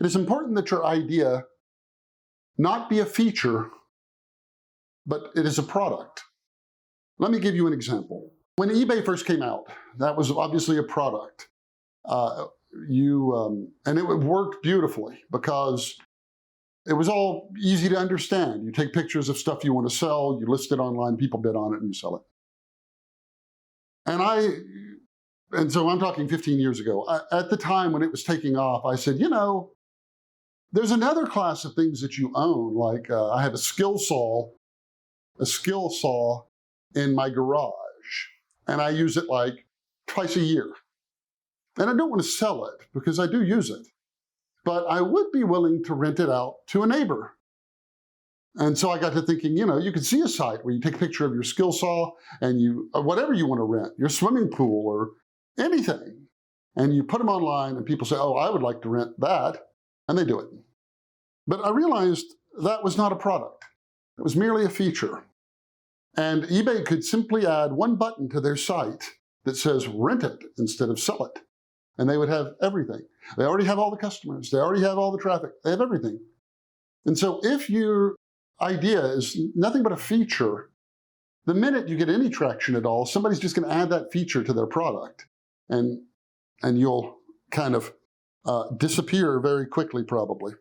It is important that your idea not be a feature, but it is a product. Let me give you an example. When eBay first came out, that was obviously a product. And it worked beautifully because it was all easy to understand. You take pictures of stuff you want to sell, you list it online, people bid on it, and you sell it. And so I'm talking 15 years ago. At the time when it was taking off, I said, there's another class of things that you own. Like I have a skill saw in my garage, and I use it like twice a year. And I don't want to sell it because I do use it, but I would be willing to rent it out to a neighbor. And so I got to thinking, you can see a site where you take a picture of your skill saw and whatever you want to rent, your swimming pool or anything, and you put them online and people say, oh, I would like to rent that, and they do it. But I realized that was not a product. It was merely a feature. And eBay could simply add one button to their site that says rent it instead of sell it. And they would have everything. They already have all the customers. They already have all the traffic. They have everything. And so if your idea is nothing but a feature, the minute you get any traction at all, somebody's just going to add that feature to their product. And you'll kind of disappear very quickly, probably.